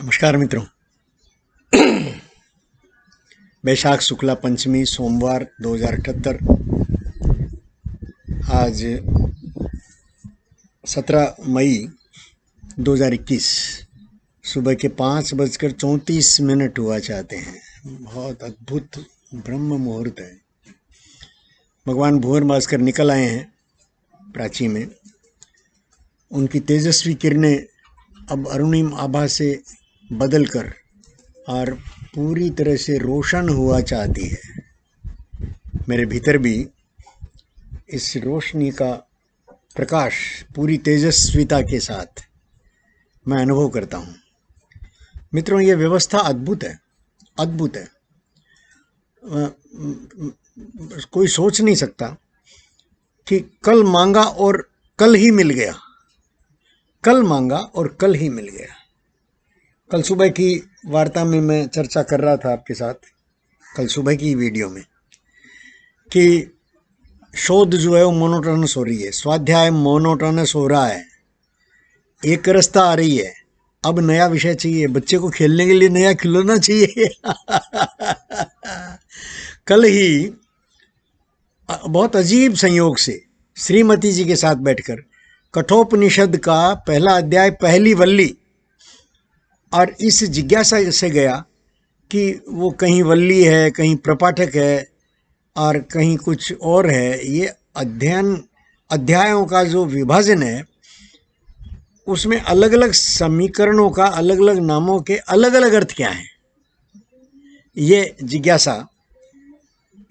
नमस्कार मित्रों। बैशाख शुक्ला पंचमी सोमवार 2078। आज 17 मई 2021 सुबह के 5:34 हुआ चाहते हैं। बहुत अद्भुत ब्रह्म मुहूर्त है। भगवान भूर भास्कर निकल आए हैं प्राची में। उनकी तेजस्वी किरणें अब अरुणिम आभा से बदलकर और पूरी तरह से रोशन हुआ चाहती है। मेरे भीतर भी इस रोशनी का प्रकाश पूरी तेजस्विता के साथ मैं अनुभव करता हूँ। मित्रों, ये व्यवस्था अद्भुत है, अद्भुत है। कोई सोच नहीं सकता कि कल मांगा और कल ही मिल गया, कल मांगा और कल ही मिल गया। कल सुबह की वार्ता में मैं चर्चा कर रहा था आपके साथ, कल सुबह की वीडियो में, कि शोध जो है वो मोनोटोनस हो रही है, स्वाध्याय मोनोटोनस हो रहा है, एक रास्ता आ रही है। अब नया विषय चाहिए, बच्चे को खेलने के लिए नया खिलौना चाहिए। कल ही बहुत अजीब संयोग से श्रीमती जी के साथ बैठकर कठोपनिषद का पहला अध्याय, पहली वल्ली, और इस जिज्ञासा से गया कि वो कहीं वल्ली है, कहीं प्रपाठक है और कहीं कुछ और है। ये अध्यायों का जो विभाजन है उसमें अलग अलग समीकरणों का, अलग अलग नामों के अलग अलग अर्थ क्या हैं, ये जिज्ञासा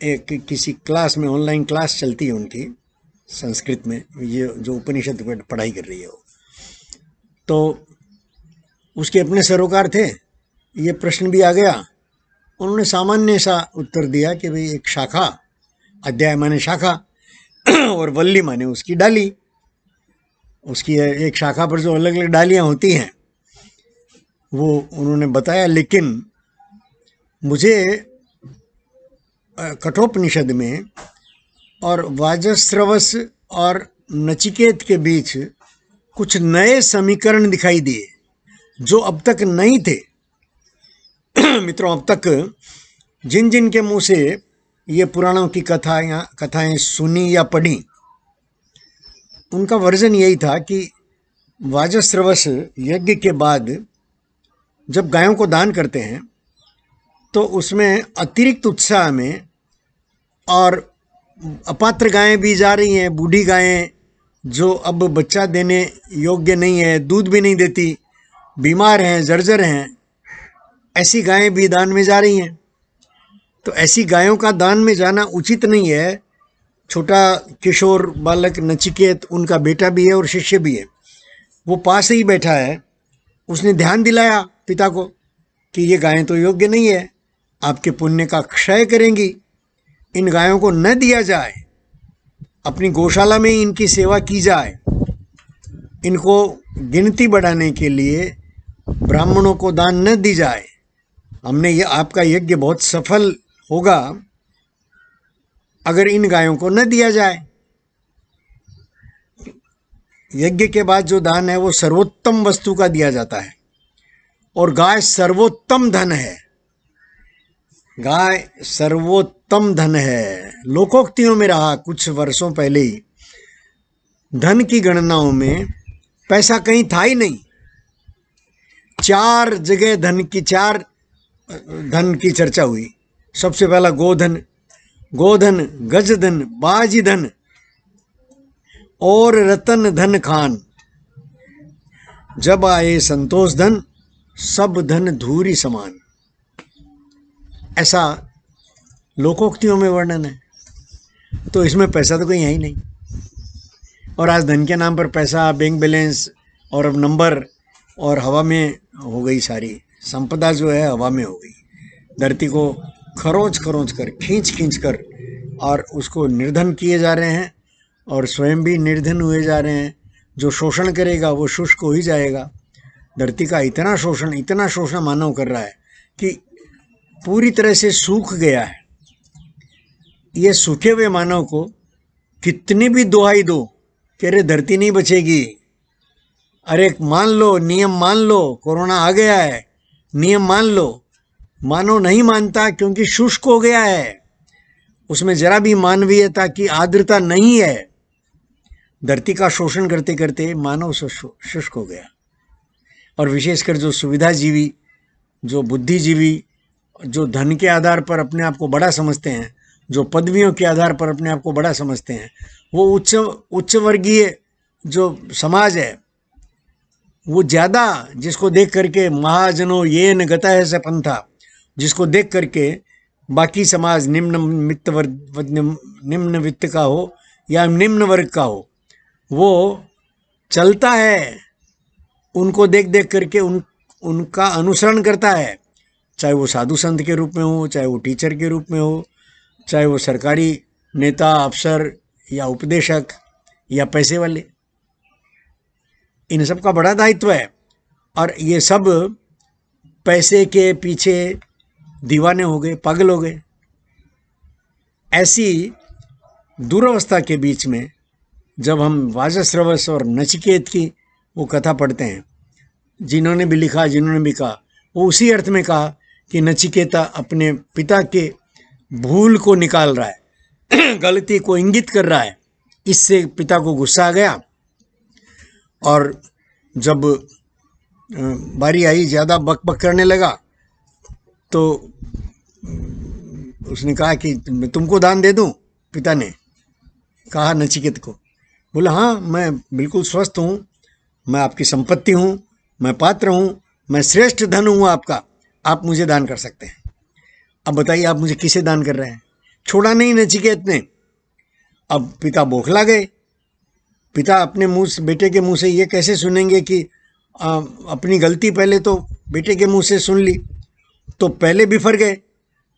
एक किसी क्लास में, ऑनलाइन क्लास चलती है उनकी संस्कृत में, ये जो उपनिषद पर पढ़ाई कर रही है वो, तो उसके अपने सरोकार थे। ये प्रश्न भी आ गया। उन्होंने सामान्य सा उत्तर दिया कि भाई एक शाखा, अध्याय माने शाखा और वल्ली माने उसकी डाली। उसकी एक शाखा पर जो अलग अलग डालियां होती हैं वो उन्होंने बताया। लेकिन मुझे कठोपनिषद में और वाजस्रवस और नचिकेत के बीच कुछ नए समीकरण दिखाई दिए जो अब तक नहीं थे। मित्रों, अब तक जिन जिन के मुंह से ये पुराणों की कथाएं सुनी या पढ़ी, उनका वर्जन यही था कि वाजस्रवस यज्ञ के बाद जब गायों को दान करते हैं तो उसमें अतिरिक्त उत्साह में, और अपात्र गायें भी जा रही हैं, बूढ़ी गायें जो अब बच्चा देने योग्य नहीं है, दूध भी नहीं देती, बीमार हैं, जर्जर हैं, ऐसी गायें भी दान में जा रही हैं। तो ऐसी गायों का दान में जाना उचित नहीं है। छोटा किशोर बालक नचिकेत, उनका बेटा भी है और शिष्य भी है, वो पास ही बैठा है। उसने ध्यान दिलाया पिता को कि ये गायें तो योग्य नहीं है, आपके पुण्य का क्षय करेंगी, इन गायों को न दिया जाए, अपनी गौशाला में इनकी सेवा की जाए। इनको गिनती बढ़ाने के लिए ब्राह्मणों को दान न दी जाए। हमने ये, आपका यज्ञ बहुत सफल होगा अगर इन गायों को न दिया जाए। यज्ञ के बाद जो दान है वो सर्वोत्तम वस्तु का दिया जाता है, और गाय सर्वोत्तम धन है। गाय सर्वोत्तम धन है। लोकोक्तियों में रहा कुछ वर्षों पहले ही, धन की गणनाओं में पैसा कहीं था ही नहीं। चार जगह धन की चर्चा हुई। सबसे पहला गोधन, गजधन, बाजी धन और रतन धन खान। जब आए संतोष धन, सब धन धूरी समान। ऐसा लोकोक्तियों में वर्णन है। तो इसमें पैसा तो कहीं है ही नहीं। और आज धन के नाम पर पैसा, बैंक बैलेंस और अब नंबर, और हवा में हो गई सारी संपदा जो है, हवा में हो गई। धरती को खरोच कर, खींच कर और उसको निर्धन किए जा रहे हैं, और स्वयं भी निर्धन हुए जा रहे हैं। जो शोषण करेगा वो शुष्क हो ही जाएगा। धरती का इतना शोषण मानव कर रहा है कि पूरी तरह से सूख गया है। ये सूखे हुए मानव को कितनी भी दुहाई दो कि अरे धरती नहीं बचेगी, अरे मान लो, नियम मान लो, कोरोना आ गया है, नियम मान लो, मानो नहीं मानता क्योंकि शुष्क हो गया है, उसमें जरा भी मानवीयता की आर्द्रता नहीं है। धरती का शोषण करते करते मानव शुष्क हो गया। और विशेषकर जो सुविधाजीवी, जो बुद्धिजीवी, जो धन के आधार पर अपने आप को बड़ा समझते हैं, जो पदवियों के आधार पर अपने आप को बड़ा समझते हैं, वो उच्च वर्गीय जो समाज है, वो ज़्यादा, जिसको देख करके महाजनों ये न गता है पंथा, जिसको देख करके बाकी समाज निम्न वित्त का हो या निम्न वर्ग का हो, वो चलता है, उनको देख देख करके उनका अनुसरण करता है, चाहे वो साधु संत के रूप में हो, चाहे वो टीचर के रूप में हो, चाहे वो सरकारी नेता, अफसर या उपदेशक या पैसे वाले। इन सब का बड़ा दायित्व है। और ये सब पैसे के पीछे दीवाने हो गए, पागल हो गए। ऐसी दुरवस्था के बीच में जब हम वाजश्रवस और नचिकेत की वो कथा पढ़ते हैं, जिन्होंने भी लिखा, जिन्होंने भी कहा, वो उसी अर्थ में कहा कि नचिकेता अपने पिता के भूल को निकाल रहा है, गलती को इंगित कर रहा है। इससे पिता को गुस्सा आ गया और जब बारी आई, ज़्यादा बक बक करने लगा, तो उसने कहा कि मैं तुमको दान दे दूं। पिता ने कहा नचिकेत को, बोला हाँ, मैं बिल्कुल स्वस्थ हूँ, मैं आपकी संपत्ति हूँ, मैं पात्र हूँ, मैं श्रेष्ठ धन हूँ आपका, आप मुझे दान कर सकते हैं। अब बताइए आप मुझे किसे दान कर रहे हैं? छोड़ा नहीं नचिकेत ने। अब पिता बौखला गए। पिता अपने मुंह से, बेटे के मुंह से ये कैसे सुनेंगे कि अपनी गलती पहले तो बेटे के मुंह से सुन ली, तो पहले बिफर गए।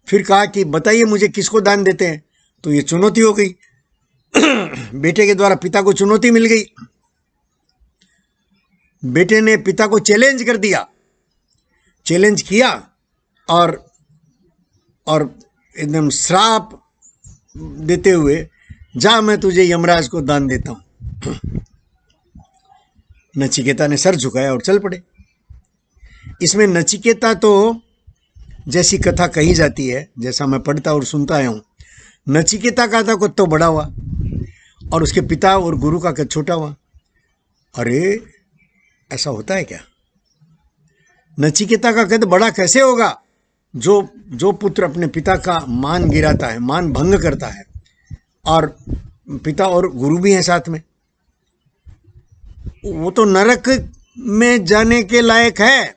फिर कहा कि बताइए मुझे किसको दान देते हैं? तो ये चुनौती हो गई। बेटे के द्वारा पिता को चुनौती मिल गई। बेटे ने पिता को चैलेंज कर दिया, चैलेंज किया और एकदम श्राप देते हुए, जा मैं तुझे यमराज को दान देता हूं। नचिकेता ने सर झुकाया और चल पड़े। इसमें नचिकेता तो जैसी कथा कही जाती है, जैसा मैं पढ़ता और सुनता आया हूं, नचिकेता का था कद तो बड़ा हुआ और उसके पिता और गुरु का कद छोटा हुआ। अरे ऐसा होता है क्या? नचिकेता का कद बड़ा कैसे होगा? जो पुत्र अपने पिता का मान गिराता है, मान भंग करता है, और पिता और गुरु भी हैं साथ में, वो तो नरक में जाने के लायक है।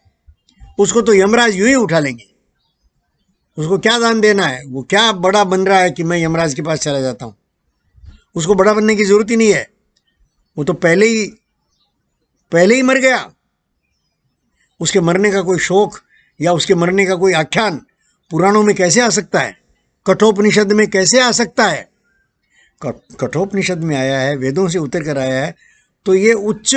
उसको तो यमराज यूं ही उठा लेंगे। उसको क्या दान देना है? वो क्या बड़ा बन रहा है कि मैं यमराज के पास चला जाता हूं? उसको बड़ा बनने की जरूरत ही नहीं है। वो तो पहले ही मर गया। उसके मरने का कोई शोक या उसके मरने का कोई आख्यान पुराणों में कैसे आ सकता है? कठोपनिषद में कैसे आ सकता है? कठोपनिषद में आया है, वेदों से उतर कर आया है, तो ये उच्च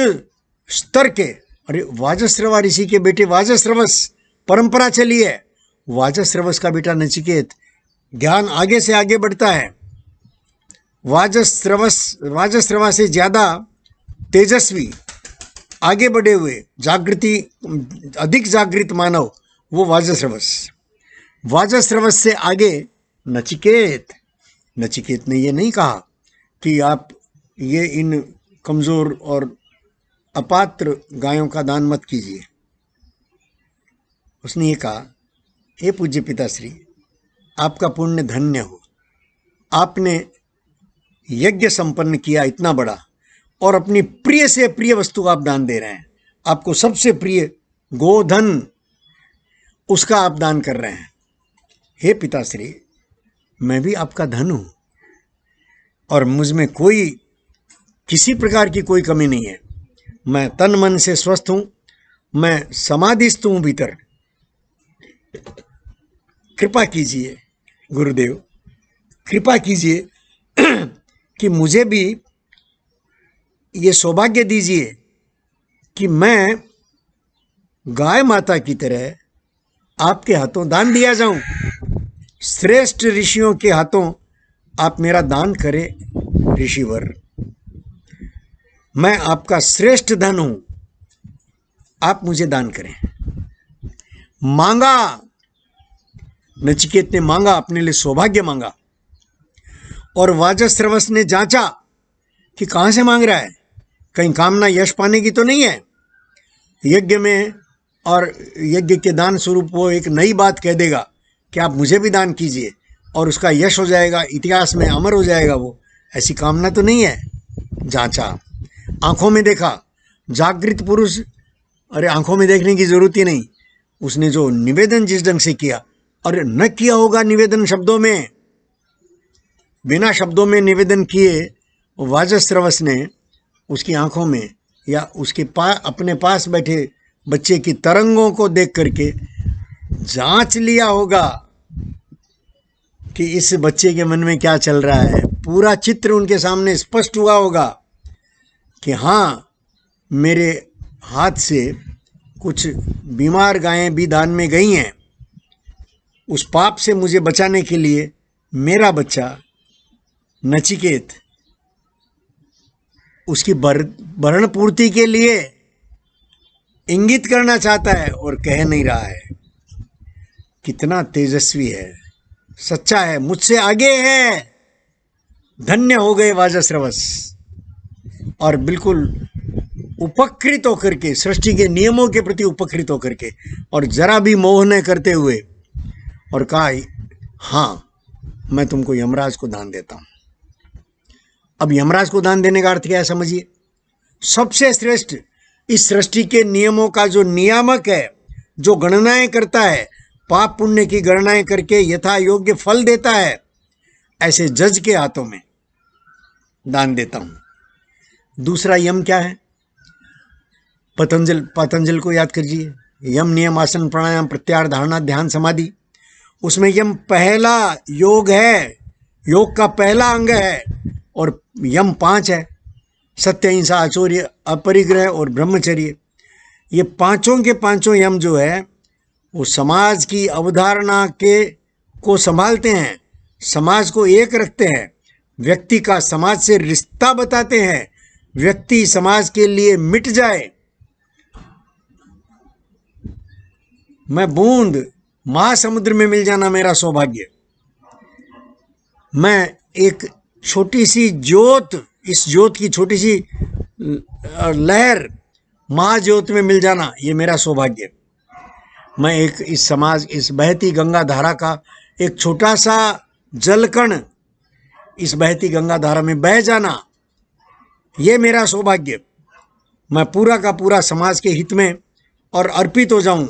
स्तर के, अरे वाजश्रवा ऋषि के बेटे वाजश्रवस, परंपरा चली है। वाजश्रवस का बेटा नचिकेत, ज्ञान आगे से आगे बढ़ता है। वाजश्रवा से ज्यादा तेजस्वी, आगे बढ़े हुए, अधिक जागृत मानव वो वाजश्रवस से आगे नचिकेत। नचिकेत ने ये नहीं कहा कि आप ये इन कमजोर और अपात्र गायों का दान मत कीजिए। उसने ये कहा, हे पूज्य पिताश्री, आपका पुण्य धन्य हो, आपने यज्ञ संपन्न किया इतना बड़ा, और अपनी प्रिय से प्रिय वस्तु आप दान दे रहे हैं। आपको सबसे प्रिय गोधन, उसका आप दान कर रहे हैं। हे पिताश्री, मैं भी आपका धन हूं और मुझ में किसी प्रकार की कोई कमी नहीं है। मैं तन मन से स्वस्थ हूं, मैं समाधिस्थ हूं भीतर। कृपा कीजिए गुरुदेव, कृपा कीजिए कि मुझे भी ये सौभाग्य दीजिए कि मैं गाय माता की तरह आपके हाथों दान दिया जाऊं। श्रेष्ठ ऋषियों के हाथों आप मेरा दान करें ऋषिवर। मैं आपका श्रेष्ठ धन हूं, आप मुझे दान करें। मांगा, नचिकेत ने मांगा, अपने लिए सौभाग्य मांगा। और वाजस्रवस ने जांचा कि कहां से मांग रहा है, कहीं कामना यश पाने की तो नहीं है। यज्ञ में और यज्ञ के दान स्वरूप वो एक नई बात कह देगा कि आप मुझे भी दान कीजिए और उसका यश हो जाएगा, इतिहास में अमर हो जाएगा वो, ऐसी कामना तो नहीं है। जांचा, आंखों में देखा, जागृत पुरुष, अरे आंखों में देखने की जरूरत ही नहीं, उसने जो निवेदन जिस ढंग से किया, और न किया होगा निवेदन शब्दों में, बिना शब्दों में निवेदन किए वाजस्रवस ने उसकी आंखों में या उसके अपने पास बैठे बच्चे की तरंगों को देख करके जांच लिया होगा कि इस बच्चे के मन में क्या चल रहा है। पूरा चित्र उनके सामने स्पष्ट हुआ होगा कि हाँ, मेरे हाथ से कुछ बीमार गायें भी दान में गई हैं, उस पाप से मुझे बचाने के लिए मेरा बच्चा नचिकेत उसकी भरण पूर्ति के लिए इंगित करना चाहता है और कह नहीं रहा है। कितना तेजस्वी है, सच्चा है, मुझसे आगे है। धन्य हो गए वाजस्रवस, और बिल्कुल उपकृत होकर के, सृष्टि के नियमों के प्रति उपकृत होकर के, और जरा भी मोह न करते हुए, और कहा हाँ, मैं तुमको यमराज को दान देता हूं। अब यमराज को दान देने का अर्थ क्या है समझिए। सबसे श्रेष्ठ, इस सृष्टि के नियमों का जो नियामक है, जो गणनाएं करता है, पाप पुण्य की गणनाएं करके यथा योग्य फल देता है, ऐसे जज के हाथों में दान देता हूं। दूसरा यम क्या है? पतंजल को याद कीजिए, यम नियम आसन प्राणायाम प्रत्याहार धारणा ध्यान समाधि, उसमें यम पहला योग है, योग का पहला अंग है, और यम 5 है, सत्य अहिंसा आचौर्य अपरिग्रह और ब्रह्मचर्य। ये पांचों के पांचों यम जो है वो समाज की अवधारणा को संभालते हैं, समाज को एक रखते हैं, व्यक्ति का समाज से रिश्ता बताते हैं। व्यक्ति समाज के लिए मिट जाए, मैं बूंद महासमुद्र में मिल जाना मेरा सौभाग्य, मैं एक छोटी सी ज्योत, इस ज्योत की छोटी सी लहर महाज्योत में मिल जाना, ये मेरा सौभाग्य। मैं एक इस समाज, इस बहती गंगा धारा का एक छोटा सा जलकण इस बहती गंगा धारा में बह जाना, ये मेरा सौभाग्य। मैं पूरा का पूरा समाज के हित में और अर्पित हो जाऊं,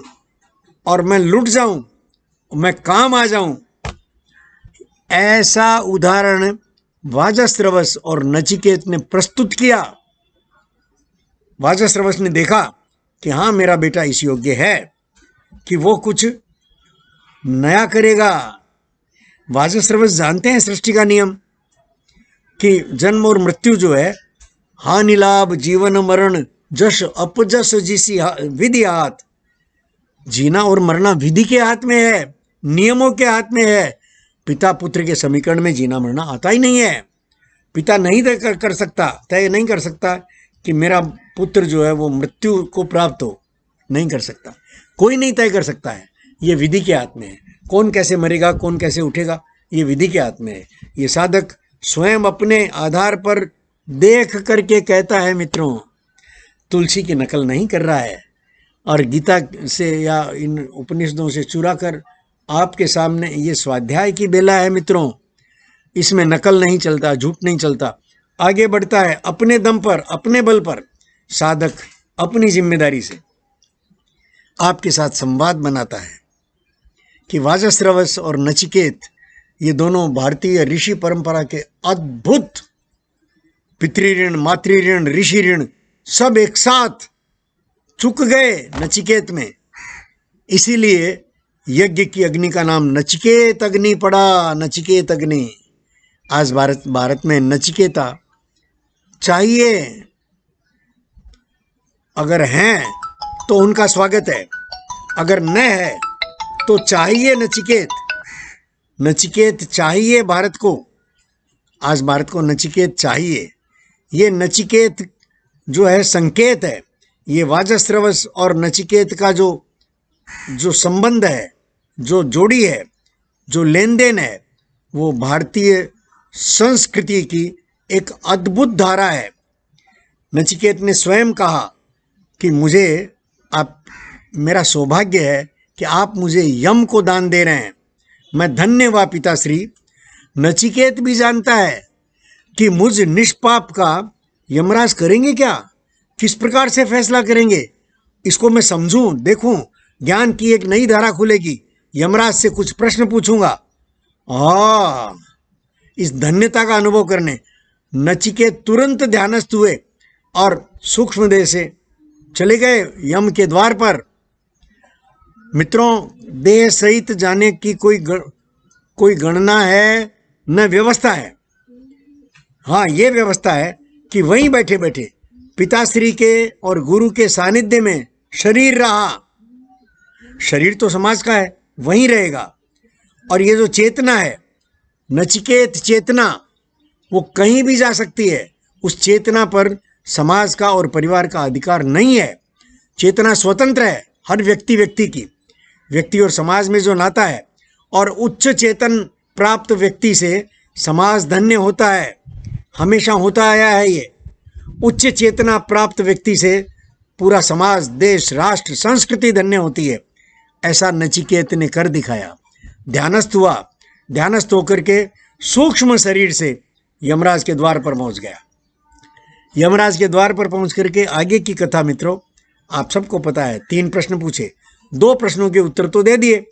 और मैं लुट जाऊं, मैं काम आ जाऊं। ऐसा उदाहरण वाजस्रवस और नचिकेत ने प्रस्तुत किया। वाजस्रवस ने देखा कि हाँ, मेरा बेटा इस योग्य है कि वो कुछ नया करेगा। वाजस्रवस जानते हैं सृष्टि का नियम कि जन्म और मृत्यु जो है, हानि लाभ जीवन मरण जश अपजस जिसी विधि हाथ, जीना और मरना विधि के हाथ में है, नियमों के हाथ में है। पिता पुत्र के समीकरण में जीना मरना आता ही नहीं है। पिता नहीं कर सकता, तय नहीं कर सकता कि मेरा पुत्र जो है वो मृत्यु को प्राप्त हो, नहीं कर सकता, कोई नहीं तय कर सकता है। ये विधि के हाथ में है। कौन कैसे मरेगा, कौन कैसे उठेगा, ये विधि के हाथ में है। ये साधक स्वयं अपने आधार पर देख करके कहता है मित्रों, तुलसी की नकल नहीं कर रहा है, और गीता से या इन उपनिषदों से चुरा कर आपके सामने ये स्वाध्याय की बेला है मित्रों, इसमें नकल नहीं चलता, झूठ नहीं चलता। आगे बढ़ता है अपने दम पर, अपने बल पर। साधक अपनी जिम्मेदारी से आपके साथ संवाद बनाता है कि वाजस्रवस और नचिकेत, ये दोनों भारतीय ऋषि परंपरा के अद्भुत पितृऋण, मातृऋण, ऋषि ऋण सब एक साथ चुक गए नचिकेत में। इसीलिए यज्ञ की अग्नि का नाम नचिकेत अग्नि पड़ा, नचिकेत अग्नि। आज भारत में नचिकेता चाहिए, अगर हैं तो उनका स्वागत है, अगर न है तो चाहिए नचिकेत। नचिकेत चाहिए भारत को, आज भारत को नचिकेत चाहिए। ये नचिकेत जो है संकेत है, ये वाजस्रवस और नचिकेत का जो जो संबंध है, जो जोड़ी है, जो लेन देन है, वो भारतीय संस्कृति की एक अद्भुत धारा है। नचिकेत ने स्वयं कहा कि मुझे आप, मेरा सौभाग्य है कि आप मुझे यम को दान दे रहे हैं। मैं धन्य हुआ पिताश्री। नचिकेत भी जानता है कि मुझ निष्पाप का यमराज करेंगे क्या, किस प्रकार से फैसला करेंगे, इसको मैं समझूं, देखूं, ज्ञान की एक नई धारा खुलेगी। यमराज से कुछ प्रश्न पूछूंगा। इस धन्यता का अनुभव करने नचिकेत तुरंत ध्यानस्थ हुए और सूक्ष्म देह से चले गए यम के द्वार पर। मित्रों, देह सहित जाने की कोई गणना है न व्यवस्था है। हाँ, ये व्यवस्था है कि वहीं बैठे बैठे पिताश्री के और गुरु के सानिध्य में शरीर रहा। शरीर तो समाज का है, वहीं रहेगा। और ये जो चेतना है, नचिकेत चेतना, वो कहीं भी जा सकती है। उस चेतना पर समाज का और परिवार का अधिकार नहीं है। चेतना स्वतंत्र है हर व्यक्ति की। व्यक्ति और समाज में जो नाता है, और उच्च चेतन प्राप्त व्यक्ति से समाज धन्य होता है, हमेशा होता आया है। ये उच्च चेतना प्राप्त व्यक्ति से पूरा समाज, देश, राष्ट्र, संस्कृति धन्य होती है। ऐसा नचिकेत ने कर दिखाया। ध्यानस्थ हुआ, ध्यानस्थ होकर के सूक्ष्म शरीर से यमराज के द्वार पर पहुंच गया। यमराज के द्वार पर पहुंच करके आगे की कथा मित्रों आप सबको पता है। 3 प्रश्न पूछे, 2 प्रश्नों के उत्तर तो दे दिए।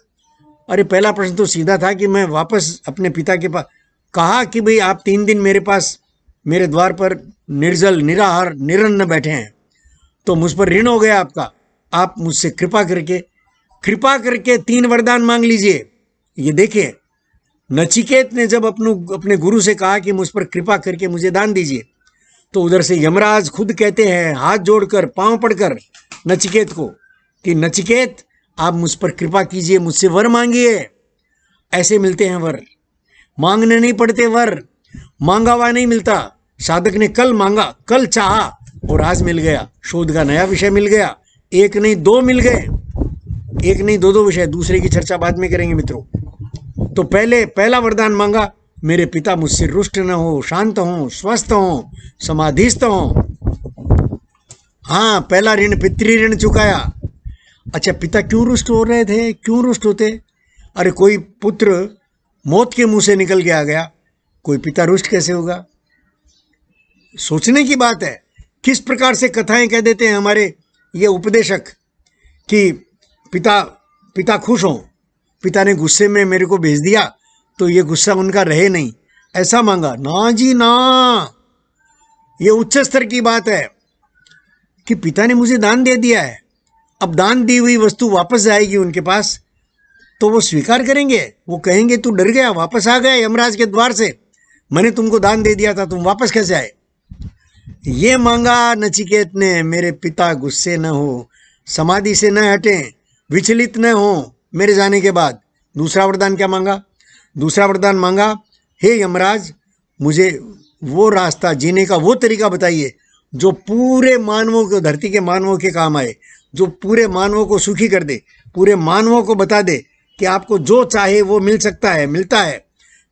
अरे पहला प्रश्न तो सीधा था कि मैं वापस अपने पिता के पास, कहा कि भाई आप 3 दिन मेरे पास, मेरे द्वार पर निर्जल, निराहार, निरन्न बैठे हैं, तो मुझ पर ऋण हो गया आपका। आप मुझसे कृपा करके 3 वरदान मांग लीजिए। ये देखिए, नचिकेत ने जब अपने गुरु से कहा कि मुझ पर कृपा करके मुझे दान दीजिए, तो उधर से यमराज खुद कहते हैं, हाथ जोड़कर, पांव पड़कर नचिकेत को, कि नचिकेत आप मुझ पर कृपा कीजिए, मुझसे वर मांगिए। ऐसे मिलते हैं वर, मांगने नहीं पड़ते वर, मांगा हुआ नहीं मिलता। साधक ने कल मांगा, कल चाहा और आज मिल गया। शोध का नया विषय मिल गया। 1 नहीं 2 मिल गए, 1 नहीं 2 विषय। दूसरे की चर्चा बाद में करेंगे मित्रों। तो पहला वरदान मांगा, मेरे पिता मुझसे रुष्ट न हो, शांत हो, स्वस्थ हो, समाधिस्थ हो। हाँ, पहला ऋण, पितृ ऋण चुकाया। अच्छा, पिता क्यों रुष्ट हो रहे थे, क्यों रुष्ट होते? अरे कोई पुत्र मौत के मुंह से निकल के आ गया, कोई पिता रुष्ट कैसे होगा? सोचने की बात है। किस प्रकार से कथाएं कह देते हैं हमारे ये उपदेशक कि पिता खुश हो, पिता ने गुस्से में मेरे को भेज दिया तो ये गुस्सा उनका रहे नहीं, ऐसा मांगा। ना जी ना, ये उच्च स्तर की बात है कि पिता ने मुझे दान दे दिया है, अब दान दी हुई वस्तु वापस जाएगी उनके पास, तो वो स्वीकार करेंगे। वो कहेंगे तू डर गया, वापस आ गया यमराज के द्वार से, मैंने तुमको दान दे दिया था, तुम वापस कैसे आए? ये मांगा नचिकेत ने, मेरे पिता गुस्से न हो, समाधि से न हटें, विचलित न हो मेरे जाने के बाद। दूसरा वरदान क्या मांगा? दूसरा वरदान मांगा, हे यमराज, मुझे वो रास्ता जीने का वो तरीका बताइए जो पूरे मानवों को, धरती के मानवों के काम आए, जो पूरे मानवों को सुखी कर दे, पूरे मानवों को बता दे कि आपको जो चाहे वो मिल सकता है, मिलता है,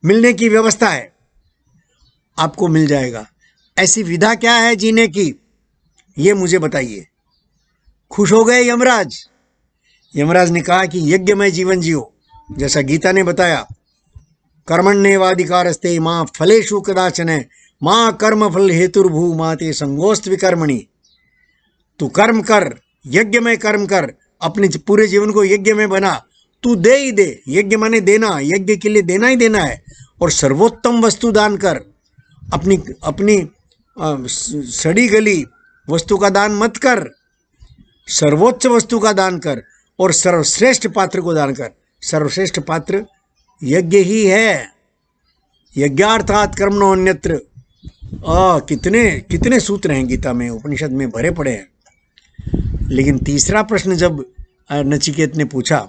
मिलने की व्यवस्था है, आपको मिल जाएगा। ऐसी विधा क्या है जीने की, ये मुझे बताइए। खुश हो गए यमराज। यमराज ने कहा कि यज्ञमय जीवन जियो, जैसा गीता ने बताया, कर्मण्येवाधिकारस्ते मां फलेषु कदाचन मां कर्म फल हेतुर्भू माते संगोस्त विकर्मणि। तू कर्म कर, यज्ञ में कर्म कर, अपने पूरे जीवन को यज्ञ में बना, तू दे ही दे। यज्ञ माने देना, यज्ञ के लिए देना ही देना है। और सर्वोत्तम वस्तु दान कर, अपनी सड़ी गली वस्तु का दान मत कर, सर्वोच्च वस्तु का दान कर और सर्वश्रेष्ठ पात्र को दान कर। सर्वश्रेष्ठ पात्र यज्ञ ही है। यज्ञार्थात कर्मणो अन्यत्र। कितने कितने सूत्र हैं गीता में, उपनिषद में भरे पड़े हैं। लेकिन तीसरा प्रश्न जब नचिकेत ने पूछा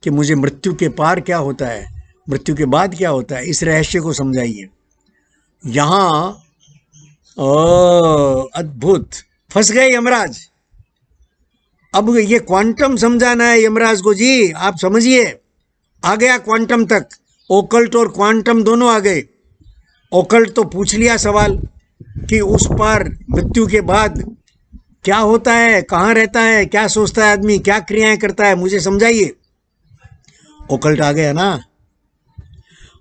कि मुझे मृत्यु के पार क्या होता है, मृत्यु के बाद क्या होता है, इस रहस्य को समझाइए। यहाँ अद्भुत, फंस गए यमराज। अब ये क्वांटम समझाना है यमराज को जी, आप समझिए। आ गया क्वांटम तक, ओकल्ट और क्वांटम दोनों आ गए। ओकल्ट तो पूछ लिया सवाल कि उस पार मृत्यु के बाद क्या होता है, कहाँ रहता है, क्या सोचता है आदमी, क्या क्रियाएं करता है, मुझे समझाइए। ओकल्ट आ गया ना।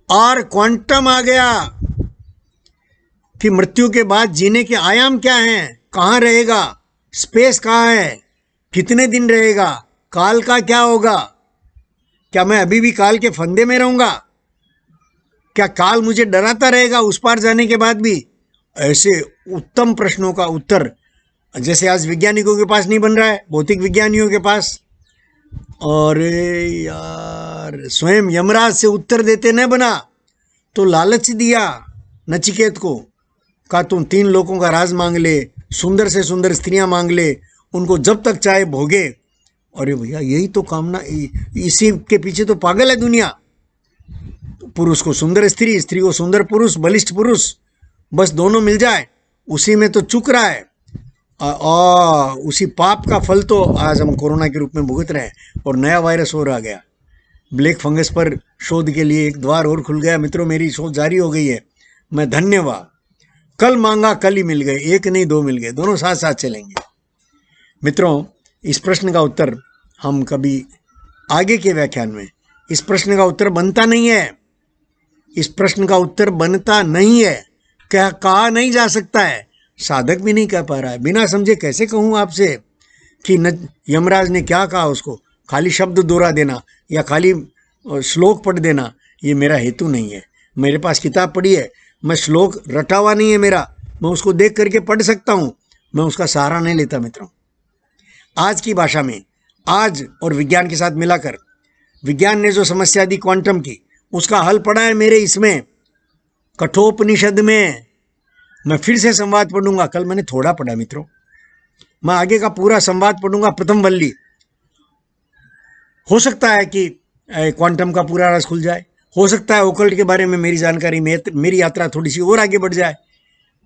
और क्वांटम आ गया कि मृत्यु के बाद जीने के आयाम क्या हैं, कहाँ रहेगा, स्पेस कहाँ है, कितने दिन रहेगा, काल का क्या होगा, क्या मैं अभी भी काल के फंदे में रहूंगा, क्या काल मुझे डराता रहेगा उस पार जाने के बाद भी। ऐसे उत्तम प्रश्नों का उत्तर जैसे आज वैज्ञानिकों के पास नहीं बन रहा है, भौतिक विज्ञानियों के पास। और यार स्वयं यमराज से उत्तर देते न बना तो लालच दिया नचिकेत को, कहा तुम 3 लोगों का राज मांग ले, सुंदर से सुंदर स्त्रियां मांग ले, उनको जब तक चाहे भोगे। अरे भैया यही तो कामना, इसी के पीछे तो पागल है दुनिया। पुरुष को सुंदर स्त्री, स्त्री को सुंदर पुरुष, बलिष्ठ पुरुष, बस दोनों मिल जाए, उसी में तो चुक रहा है। उसी पाप का फल तो आज हम कोरोना के रूप में भुगत रहे हैं। और नया वायरस और आ गया। ब्लैक फंगस पर शोध के लिए एक द्वार और खुल गया मित्रों, मेरी शोध जारी हो गई है। मैं धन्यवाद। कल मांगा कल ही मिल गए, एक नहीं 2 मिल गए, दोनों साथ साथ चलेंगे। मित्रों इस प्रश्न का उत्तर हम कभी आगे के व्याख्यान में, इस प्रश्न का उत्तर बनता नहीं है, इस प्रश्न का उत्तर बनता नहीं है, क्या कहा नहीं जा सकता है, साधक भी नहीं कह पा रहा है। बिना समझे कैसे कहूँ आपसे कि यमराज ने क्या कहा उसको, खाली शब्द दोहरा देना या खाली श्लोक पढ़ देना, ये मेरा हेतु नहीं है। मेरे पास किताब पढ़ी है, मैं श्लोक रटा हुआ नहीं है मेरा, मैं उसको देख करके पढ़ सकता हूँ, मैं उसका सहारा नहीं लेता मित्रों। आज की भाषा में, आज और विज्ञान के साथ मिलाकर, विज्ञान ने जो समस्या दी क्वांटम की, उसका हल पड़ा है मेरे इसमें कठोपनिषद में। मैं फिर से संवाद पढ़ूंगा, कल मैंने थोड़ा पढ़ा मित्रों, मैं आगे का पूरा संवाद पढ़ूंगा, प्रथम वल्ली। हो सकता है कि क्वांटम का पूरा राज खुल जाए, हो सकता है ओकल्ट के बारे में मेरी जानकारी में मेरी यात्रा थोड़ी सी और आगे बढ़ जाए।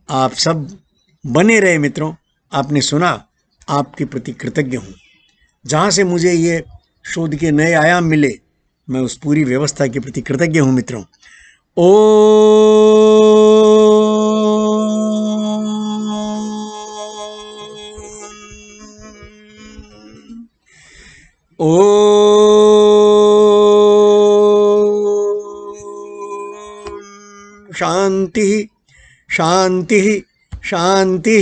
आप सब बने रहे मित्रों, आपने सुना, आपके प्रति कृतज्ञ हूँ। जहाँ से मुझे ये शोध के नए आयाम मिले, मैं उस पूरी व्यवस्था के प्रति कृतज्ञ हूँ मित्रों। शांति शांति शांति।